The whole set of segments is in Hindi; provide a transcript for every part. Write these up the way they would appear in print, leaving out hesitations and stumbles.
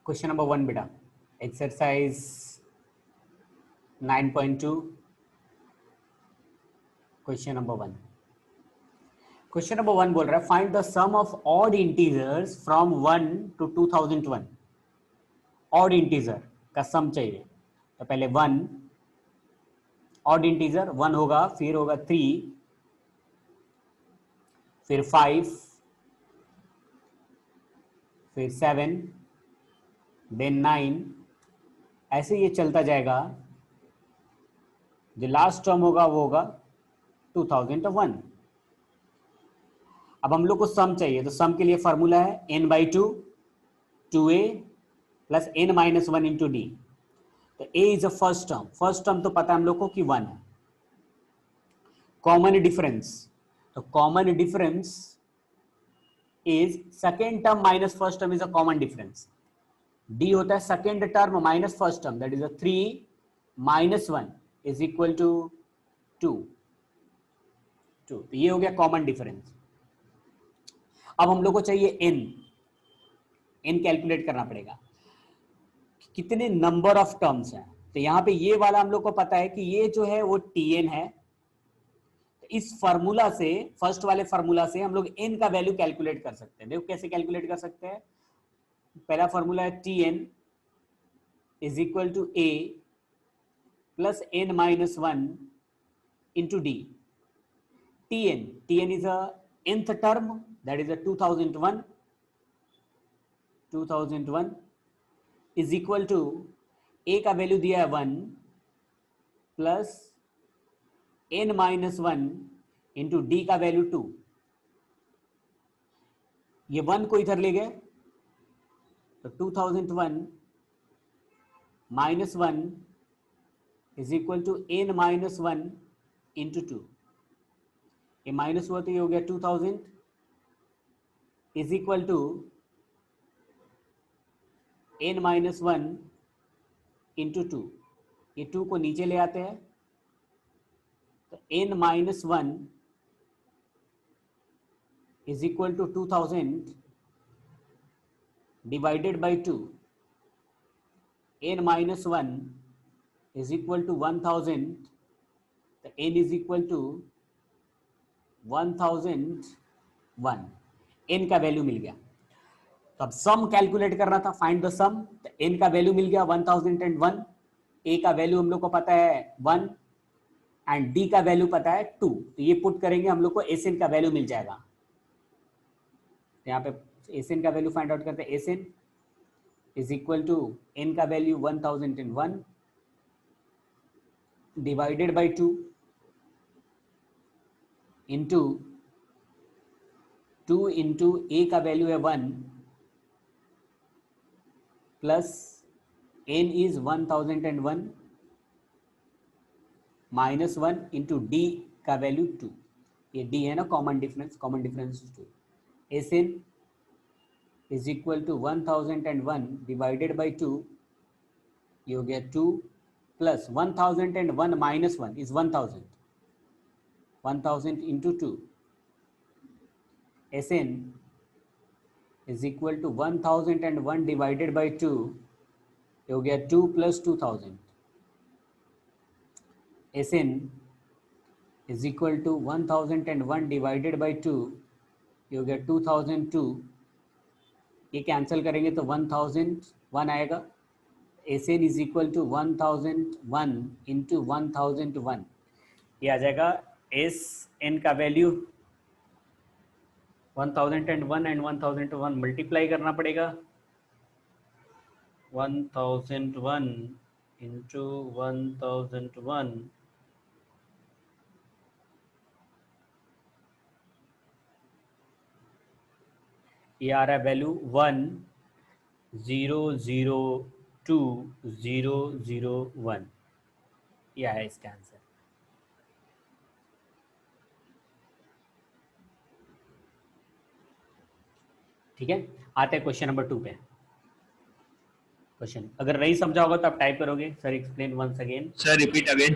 क्वेश्चन नंबर 1 बेटा, exercise 9.2 question number 1। Question number 1 बोल रहा है find the sum of odd integers from 1 to 2001। Odd integer का सम चाहिए। तो पहले 1 ऑड इंटीजर 1 होगा, फिर होगा 3, फिर 5, फिर 7, देन 9, ऐसे ये चलता जाएगा। जो लास्ट टर्म होगा वो होगा 2001। अब हम लोग को सम चाहिए, तो सम के लिए फॉर्मूला है n/2 2a plus n-1 into d. तो a is a first term, first term तो पता है हम लोग को कि 1 है। कॉमन डिफरेंस, तो common difference is second term minus first term is a common difference. D होता है second term minus first term, that is a 3 - 1 is equal to 2। तो ये हो गया कॉमन डिफरेंस। अब हम लोग को चाहिए n कैलकुलेट करना पड़ेगा, कितने नंबर ऑफ टर्म्स हैं। तो यहां पे ये वाला हम लोग को पता है कि ये जो है वो tn है। तो इस फार्मूला से, फर्स्ट वाले फार्मूला से हम लोग n का वैल्यू कैलकुलेट कर सकते हैं। देखो कैसे कैलकुलेट कर सकते हैं। पहला फार्मूला है tn is equal to a plus n-1 into d. tn is a nth term, that is a 2001 is equal to a का वैल्यू दिया है 1 प्लस n-1 इंटू डी का वैल्यू 2। ये 1 को इधर ले गए तो 2001 - 1 is equal to n-1 into 2। ये माइनस हुआ तो ये हो गया 2000 is equal to n-1 into 2। ये 2 को नीचे ले आते हैं तो n-1 is equal to 2000 divided by 2। n-1 is equal to 1000, तो n is equal to 1001। n का वैल्यू मिल गया। तो अब सम कैलकुलेट करना था, फाइंड द सम। तो n का वैल्यू मिल गया 1001, a का वैल्यू हम लोग को पता है 1 एंड d का वैल्यू पता है 2। तो ये पुट करेंगे हम लोग को Sn का वैल्यू मिल जाएगा। यहाँ पे Sn का वैल्यू फाइंड आउट करते हैं। Sn is equal to n का value 1001 divided by 2 into 2 into a का वैल्यू है 1 plus n is 1001 minus 1 into d का वैल्यू 2। ये d है ना common difference, common difference 2। Sn is equal to 1001 divided by 2, ये हो गया 2 plus 1001 minus 1 is 1000 into 2। Sn is equal to 1001 divided by 2, ये हो गया 2 plus 2000। Sn is equal to 1001 divided by 2, ये हो गया 2002। ये कैंसिल करेंगे तो 1001 आएगा। Sn is equal to 1001 into 1001, ये आ जाएगा Sn का वैल्यू 1001 एंड 1001 मल्टीप्लाई करना पड़ेगा। 1001 इंटू 1001 ये आ रहा है वैल्यू 1002,001। ये है इसका आंसर। ठीक है, आते हैं क्वेश्चन नंबर 2 पे। क्वेश्चन अगर नहीं समझा होगा तो आप टाइप करोगे, sir explain once again. Sir repeat again.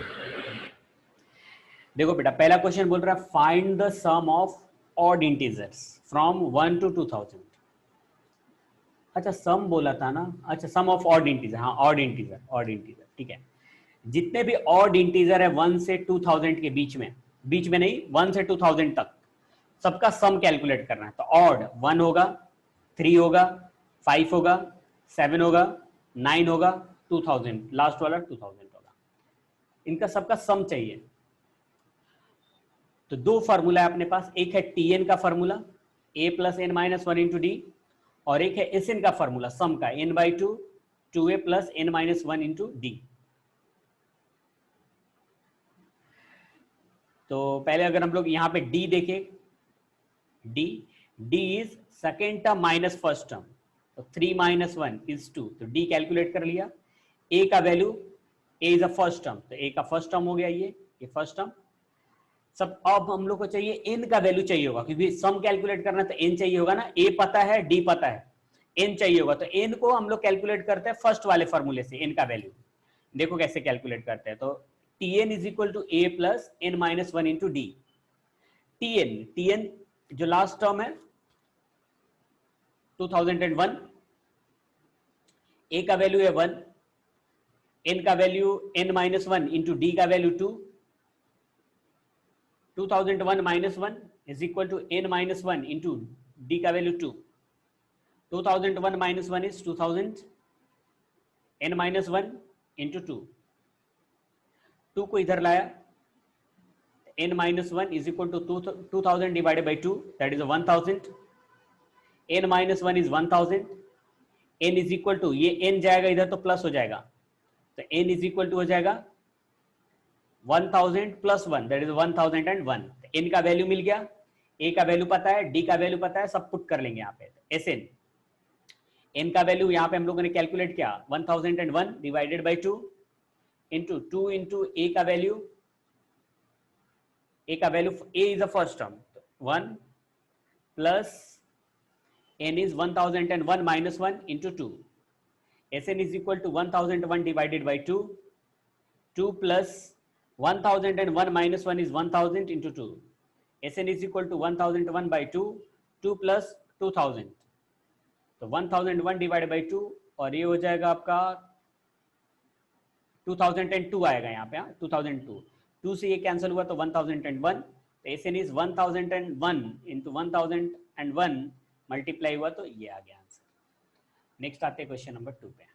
देखो बेटा, पहला क्वेश्चन बोल रहा है find the sum of odd integers from 1 to 2000। अच्छा सम बोला था ना, अच्छा सम ऑफ ऑड इंटीजर, हाँ ऑड इंटीजर, ऑड इंटीजर ठीक है। जितने भी ऑड इंटीजर है 1 से 2000 के बीच में नहीं 1 से 2000 तक, सबका सम कैलकुलेट करना है। तो ऑड 1 होगा, 3 होगा, 5 होगा, 7 होगा, 9 होगा, 2000 लास्ट वाला 2000 होगा, इनका सबका सम चाहिए। तो दो फार्मूला है अपने पास, एक है टीएन का formula a plus n minus one into d, और एक है एस एन का फार्मूला सम का n by two a plus n minus one into d. तो पहले अगर हम लोग यहाँ पे d देखें, d is second term minus first term, तो 3 माइनस 1 इज 2, तो d कैलकुलेट कर लिया। a का value, a is a first term, तो a का फर्स्ट टर्म हो गया, ये फर्स्ट टर्म सब। अब हम लोग को चाहिए n का वैल्यू चाहिए होगा, क्योंकि सम कैलकुलेट करना तो n चाहिए होगा ना, a पता है d पता है, n चाहिए होगा, तो n को हम लोग कैलकुलेट करते हैं फर्स्ट वाले फॉर्मूले से। n का वैल्यू देखो कैसे कैलकुलेट करते हैं, तो tn is equal to a plus n minus one into d. tn जो लास्ट टर्म है 2001, a का वैल्यू है 1, n का value n minus one into d का value 2, 2001 minus 1 is equal to n minus 1 into d का value 2, 2001 minus 1 is 2000, n minus 1 into 2, 2 को इधर लाया, n minus 1 is equal to 2000 divided by 2, that is 1000, n minus 1 is 1000, n is equal to, ये n जाएगा इधर तो प्लस हो जाएगा, तो n is equal to हो जाएगा 1000 प्लस 1, दैट इज 1001। n का वैल्यू मिल गया, a का वैल्यू पता है, d का वैल्यू पता है, सब पुट कर लेंगे यहाँ पे। Sn, n का वैल्यू यहाँ पे हम लोगों ने कैलकुलेट किया 1001 divided by 2 into 2 into a का value, a is the first term 1 plus n is 1001 minus 1 into 2, Sn is equal to 1001 divided by 2, 2 plus 1001 minus 1 is 1000 into 2. Sn is equal to 1001 by 2, 2 plus 2000. तो 1001 divided by 2, और ये हो जाएगा आपका 2002 आएगा यहाँ पे, हाँ 2002, 2 से ये कैंसिल हुआ तो 1001, तो Sn is 1001 into 1001 मल्टीप्लाई हुआ तो ये आ गया आंसर। नेक्स्ट आते हैं क्वेश्चन नंबर 2 पे।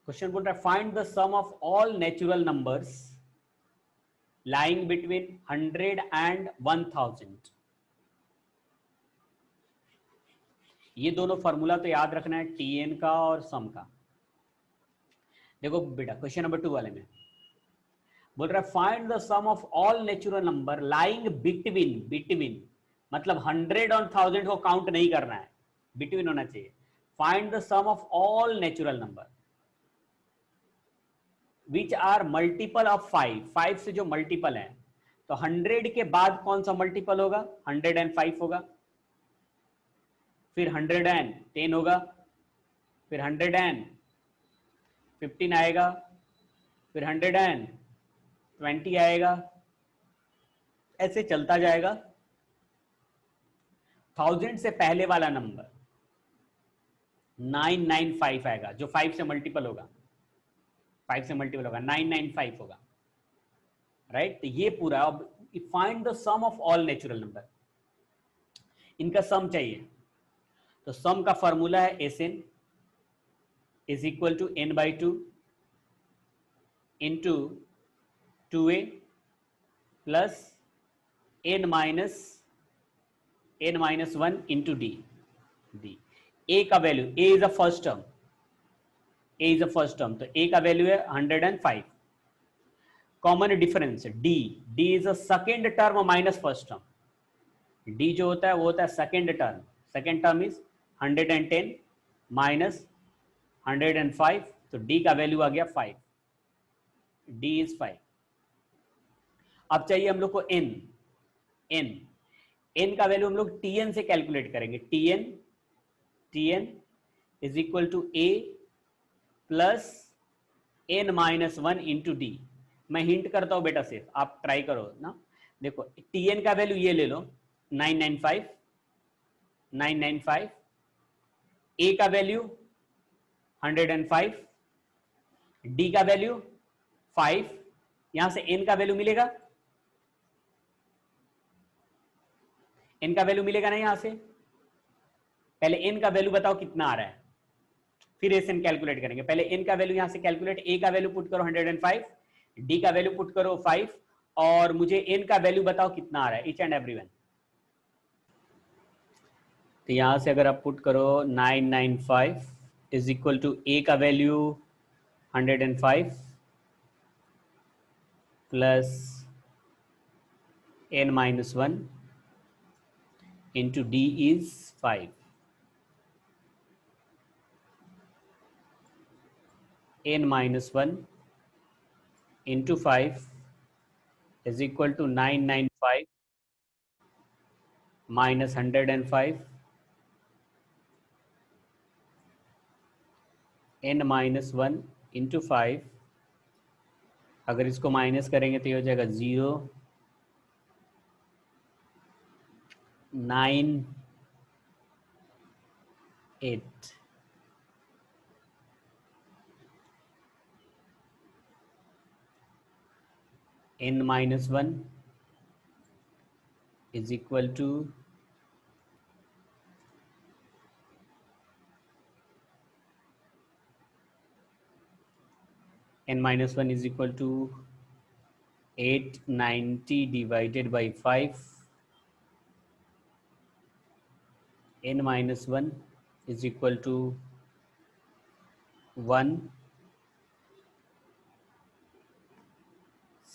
क्वेश्चन बोल रहा है find the sum of all natural numbers lying between 100 and 1000। ये दोनों फॉर्मूला तो याद रखना है, टीएन का और सम का। देखो बेटा क्वेश्चन नंबर 2 वाले में बोल रहा है find the sum of all natural number lying between मतलब 100 और 1000 को काउंट नहीं करना है, बिटवीन होना चाहिए। Find the sum of all natural number which are multiple of 5 से जो मल्टीपल है, तो 100 के बाद कौन सा मल्टीपल होगा, 105 होगा, फिर 110 होगा, फिर 115 आएगा, फिर 120 आएगा, ऐसे चलता जाएगा। 1000 से पहले वाला नंबर 995 आएगा, जो 5 से मल्टीपल होगा, 995 होगा, राइट। तो ये पूरा, अब find the sum of all natural number, इनका सम चाहिए। तो सम का फॉर्मूला है Sn is equal to n by 2 into 2a plus n minus 1 into d. a का value, a is a first term, तो a का वैल्यू है 105। Common difference d is a second term minus first term, d जो होता है वो होता है सेकेंड टर्म इज 110 माइनस 105, तो d का वैल्यू आ गया 5, d इज 5। अब चाहिए हम लोग को n का वैल्यू हम लोग tn से कैलकुलेट करेंगे। tn is equal to a plus n minus 1 into d. मैं हिंट करता हूं बेटा, सिर्फ आप ट्राई करो ना। देखो tn का वैल्यू ये ले लो 995, 995, a का वैल्यू 105, d का वैल्यू 5, यहां से n का वैल्यू मिलेगा, n का वैल्यू मिलेगा ना यहां से। पहले n का वैल्यू बताओ कितना आ रहा है, फिर एसएन कैलकुलेट करेंगे। पहले n का वैल्यू यहां से कैलकुलेट, a का वैल्यू पुट करो 105, d का वैल्यू पुट करो 5, और मुझे n का वैल्यू बताओ कितना आ रहा है, ईच एंड एवरीवन। तो यहां से अगर आप पुट करो 995 इज इक्वल टू a का value 105 plus n minus 1 into d is 5, n minus 1 into 5 is equal to 995 minus 105 n minus 1 into 5, अगर इसको माइनस करेंगे तो ये हो जाएगा 0, 9, 8, n minus 1 is equal to n minus 1 is equal to 890 divided by 5, n minus 1 is equal to 1,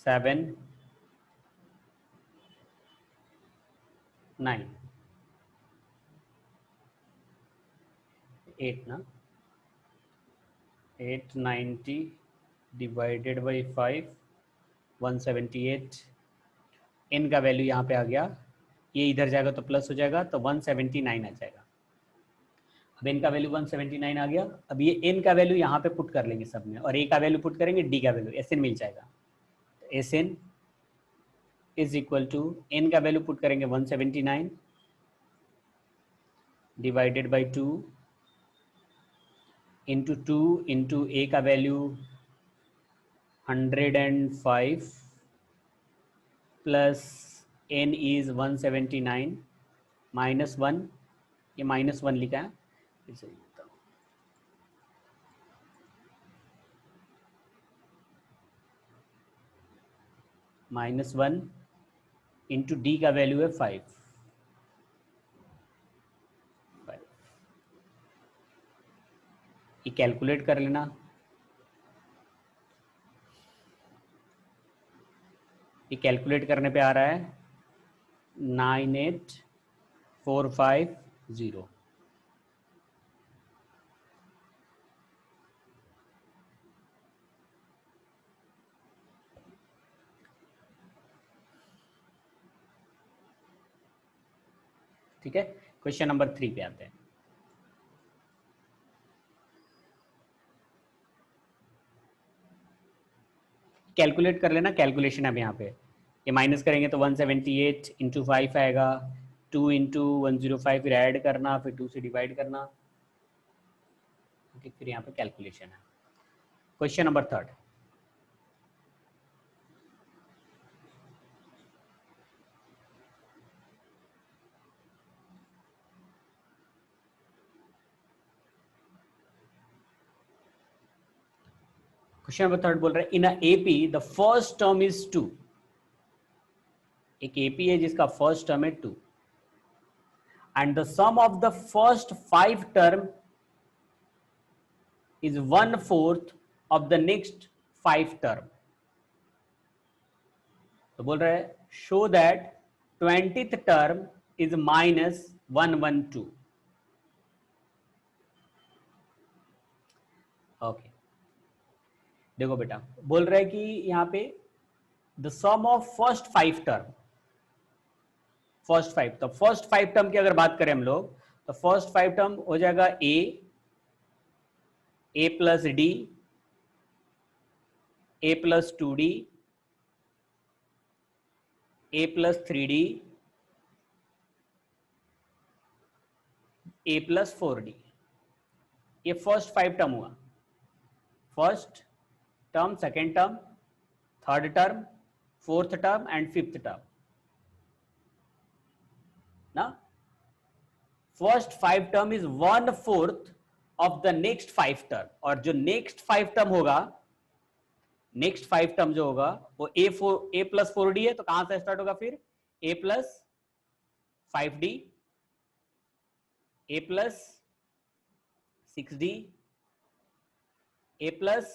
7, 9, 8 ना, 890 डिवाइडेड बाई 5, 178, n का वैल्यू यहाँ पे आ गया, ये इधर जाएगा तो प्लस हो जाएगा, तो 179 आ जाएगा। अब n का वैल्यू 179 आ गया। अब ये n का वैल्यू यहाँ पे पुट कर लेंगे सब में, और a का वैल्यू पुट करेंगे, d का वैल्यू Sn मिल जाएगा। तो Sn is equal to, n का वैल्यू पुट करेंगे 179 divided by 2 into 2 into a का value 105 plus n is 179 minus 1, ये माइनस 1 लिखा है, फिर से लिखता हूँ, माइनस 1 इंटू डी का वैल्यू है 5, ये कैलकुलेट कर लेना। ये कैलकुलेट करने पे आ रहा है 98450। ठीक है, क्वेश्चन नंबर 3 पे आते हैं। कैलकुलेट कर लेना, कैलकुलेशन अब यहाँ पे ये माइनस करेंगे तो 178 इंटू 5 आएगा, 2 इंटू 105, फिर ऐड करना, फिर 2 से डिवाइड करना। ओके, फिर यहाँ पे कैलकुलेशन है। Question number 3। क्वेश्चन नंबर 3 बोल रहा है, in a AP the first term is 2। एक एपी है जिसका फर्स्ट टर्म है 2, and the sum of the first 5 term is 1/4 of the next 5 term. तो बोल रहा है show that 20th term is -112। Okay, देखो बेटा, बोल रहा है कि यहाँ पे the sum of first 5 term, first 5, तो फर्स्ट 5 टर्म की अगर बात करें हम लोग, तो फर्स्ट 5 टर्म हो जाएगा a plus d, a plus 2d, a plus 3d a plus 4d। ये फर्स्ट 5 टर्म हुआ, first term, second term, third term, fourth term and fifth term ना। First 5 term is 1/4 of the next 5 term, और जो नेक्स्ट 5 टर्म होगा, नेक्स्ट 5 टर्म जो होगा वो ए प्लस 4d है, तो कहां से स्टार्ट होगा फिर, a plus 5d, a plus 6d, a plus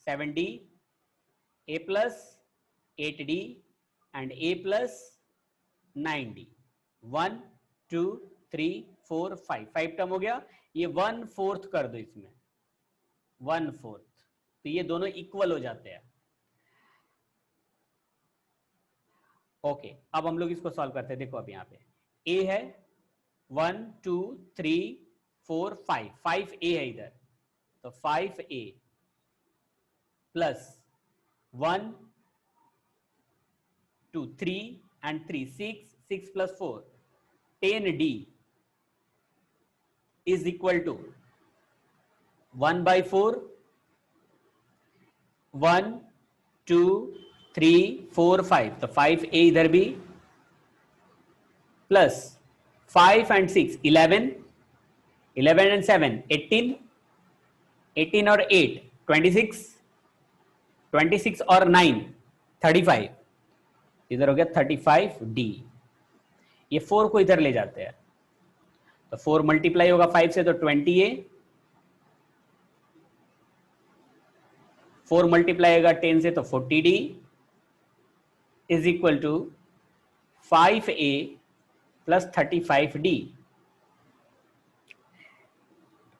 7d, a plus 8d and a plus 9d। 1 2 3 4 5 term हो गया। ये 1/4 कर दो इसमें, 1/4, तो ये दोनों इक्वल हो जाते हैं। ओके, अब हम लोग इसको सॉल्व करते हैं। देखो अब यहाँ पे ए है 1 2 3 4 5 ए है इधर, तो 5a plus 1 2 3 and 3 6 plus 4 10d is equal to 1/4 1 2 3 4 5, तो 5a इधर भी प्लस 5 and 6 11 11 and 7 18 18 और 8 26 26 और 9 35, इधर हो गया 35d। ये 4 को इधर ले जाते हैं, तो 4 मल्टीप्लाई होगा 5 से, तो 20a, 4 मल्टीप्लाई होगा 10 से, तो 40d is equal to 5a plus 35d।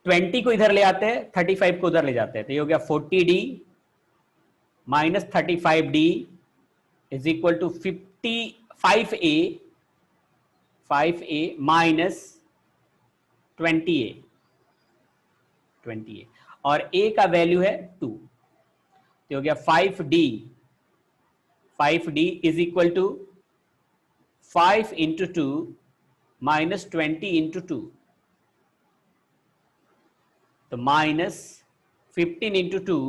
20 को इधर ले आते हैं, 35 को उधर ले जाते हैं, तो ये हो गया 40d minus 35d is equal to 5a minus 20a और a का वैल्यू है 2, तो हो गया 5d is equal to 5 into 2 minus 20 into 2, तो minus 15 into 2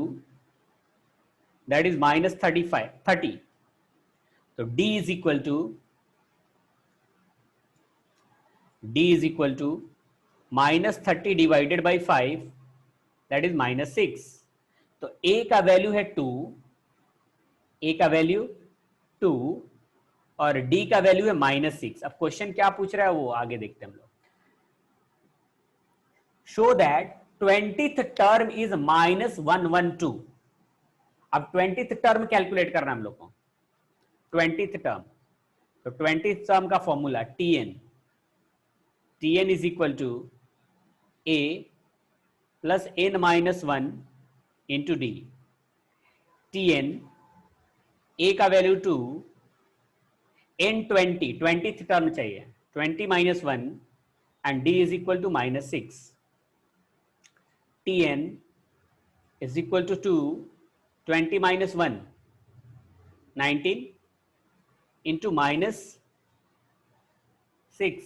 that is minus 30, तो d is equal to minus 30 divided by 5 that is minus 6। तो a का वैल्यू है 2, a का वैल्यू 2 और d का वैल्यू है माइनस 6। अब क्वेश्चन क्या पूछ रहा है वो आगे देखते हैं हम लोग। Show that 20th term is -112। अब 20th टर्म कैलकुलेट करना हम लोग को, 20th टर्म, तो 20th टर्म का formula tn is equal to a plus n minus 1 into d. tn a का वैल्यू 2, n 20th टर्म चाहिए, 20 minus 1 and d is equal to minus 6। tn is equal to 2, 20 minus 1, 19 into minus 6,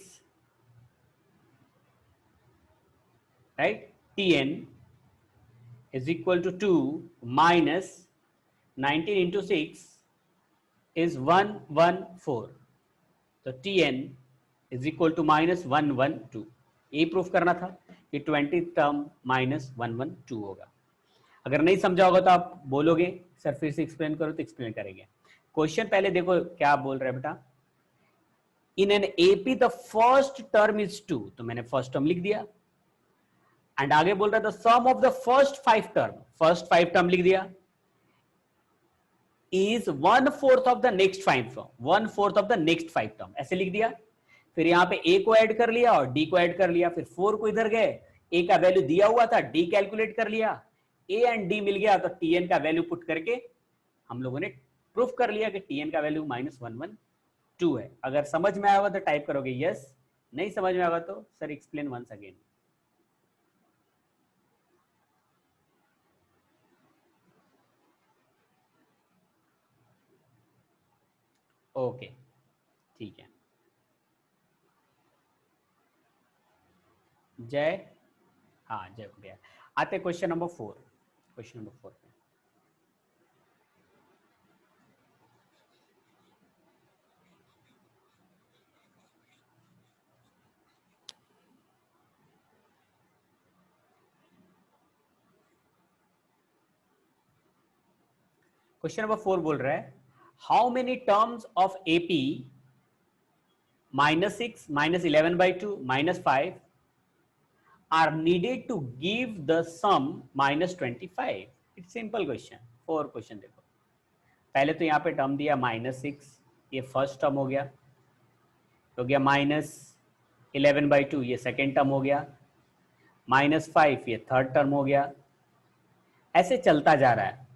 right? tn is equal to 2 minus 19 into 6 is 114, तो tn is equal to minus 112। ये प्रूफ करना था कि 20 टर्म माइनस 112 होगा। अगर नहीं समझा होगा तो आप बोलोगे सर फिर से एक्सप्लेन करो, तो एक्सप्लेन करेंगे। क्वेश्चन पहले देखो क्या बोल रहा है बेटा, in an AP the first term is 2, तो मैंने फर्स्ट टर्म लिख दिया। एंड आगे बोल रहा था sum of the first 5 term, first 5 term लिख दिया, is 1/4 of the next 5 term, 1/4 of the next 5 term, ऐसे लिख दिया। फिर यहाँ पे a को ऐड कर लिया और d को ऐड कर लिया, फिर 4 को इधर गए, a का वैल्यू दिया हुआ था, d कैलकुलेट कर लिया, a एंड d मिल गया, तो tn का वैल्यू पुट करके हम लोगों ने प्रूफ कर लिया कि tn का वैल्यू -112 है। अगर समझ में आया हुआ तो टाइप करोगे यस, नहीं समझ में आया तो sir explain once again. Okay, ठीक है। जय, हाँ जय हो गया। आते क्वेश्चन नंबर 4, क्वेश्चन नंबर 4 पे। क्वेश्चन नंबर 4 बोल रहा है how many terms of AP -6 -11/2 -5 are needed to give the sum -25? It's simple question. 4 question देखो, पहले तो यहाँ पे टर्म दिया -6, ये फर्स्ट टर्म हो गया -11/2 ये सेकेंड टर्म हो गया, -5 ये थर्ड टर्म हो गया, ऐसे चलता जा रहा है।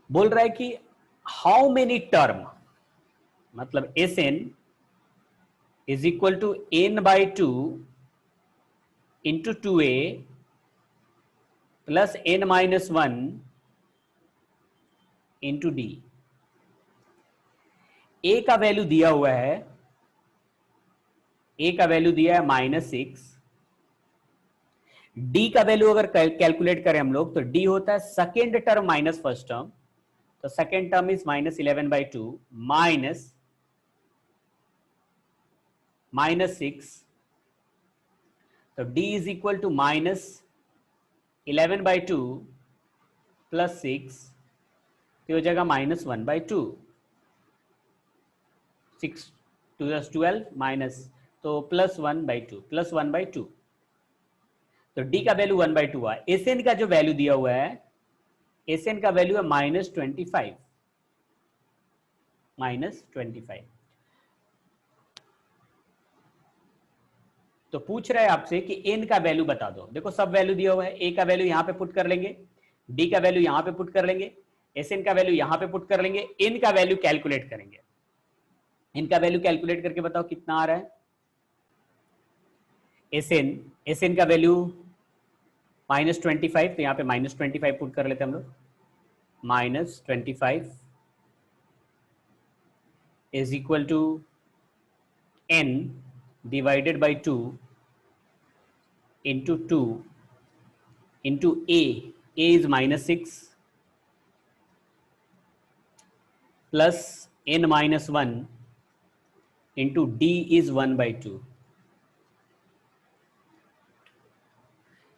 बोल रहा है कि हाउ मेनी टर्म, मतलब Sn is equal to n/2 into 2a plus n-1 into d. A का वैल्यू दिया हुआ है, ए का वैल्यू दिया है -6, डी का वैल्यू अगर कैलकुलेट करें हम लोग तो डी होता है second term minus first term, तो सेकेंड टर्म इज -11/2 -6, तो d is equal to -11/2 plus 6, तो हो जाएगा -1/2, 6 2 12 माइनस, तो +1/2 +1/2, तो d का वैल्यू 1/2 हुआ। Sn का जो वैल्यू दिया हुआ है, Sn का वैल्यू है -25। तो पूछ रहा है आपसे कि n का वैल्यू बता दो। देखो सब वैल्यू दिया हुआ है, a का वैल्यू यहां पे पुट कर लेंगे, d का वैल्यू यहां पे पुट कर लेंगे, Sn का वैल्यू यहां पे पुट कर लेंगे, n का वैल्यू कैलकुलेट करेंगे। n का वैल्यू कैलकुलेट करके बताओ कितना आ रहा है। Sn का वैल्यू -25, तो यहाँ पे -25 पुट कर लेते हैं हम लोग, -25 is equal to n divided by 2 into 2 into a is -6 plus n-1 into d is 1/2।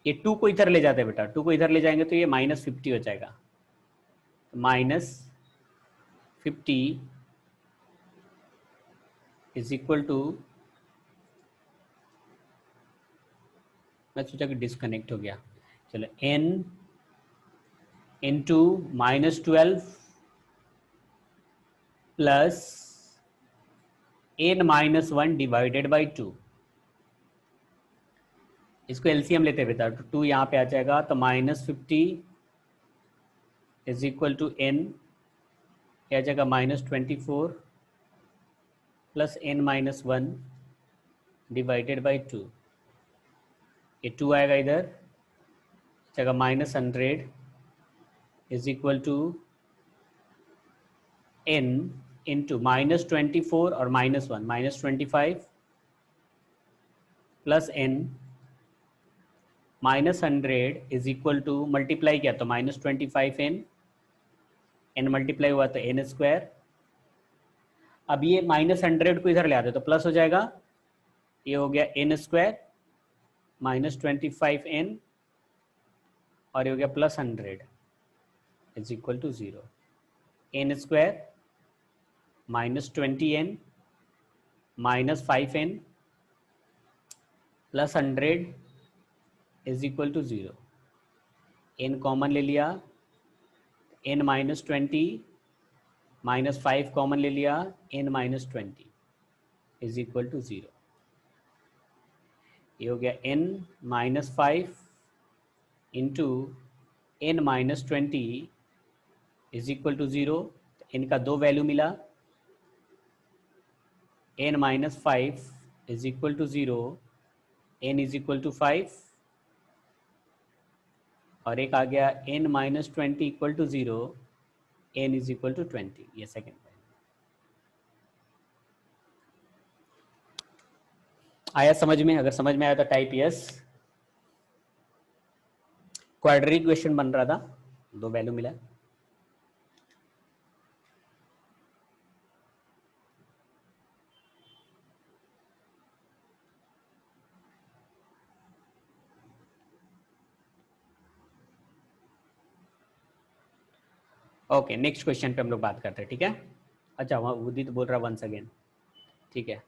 ये 2 को इधर ले जाते हैं बेटा, 2 को इधर ले जाएंगे तो ये -50 हो जाएगा, -50 इज इक्वल टू, मैं सोचा कि डिस्कनेक्ट हो गया, चलो n into -12 plus n-1 divided by 2। इसको एलसीएम लेते हैं बेटा, तो 2 यहाँ पे आ जाएगा, तो -50 इज इक्वल टू n, आ जाएगा -24 प्लस n-1 डिवाइडेड बाई 2। ये 2 आएगा इधर, जगह -100 is equal to n into -24 और -1, -25 plus n, -100 is equal to, multiply किया तो -25n, n मल्टीप्लाई हुआ तो n²। अब ये -100 को इधर ले आते तो प्लस हो जाएगा, ये हो गया n² -25n, और ये हो गया +100 is equal to 0। n² -20n -5n +100 is equal to 0। n common ले लिया, n -20 -5 कॉमन ले लिया, n -20 इज इक्वल टू 0। ये हो गया n -5 into n -20 is equal to 0। n का 2 वैल्यू मिला, n -5 is equal to 0, n is equal to 5, और एक आ गया n -20 equal to 0, n is equal to 20, ये सेकेंड पॉइंट। आया समझ में? अगर समझ में आया तो टाइप यस। क्वाड्रेटिक इक्वेशन बन रहा था, दो वैल्यू मिला। ओके, नेक्स्ट क्वेश्चन पे हम लोग बात करते हैं, ठीक है। अच्छा, वहाँ उदित बोल रहा वंस अगेन, ठीक है।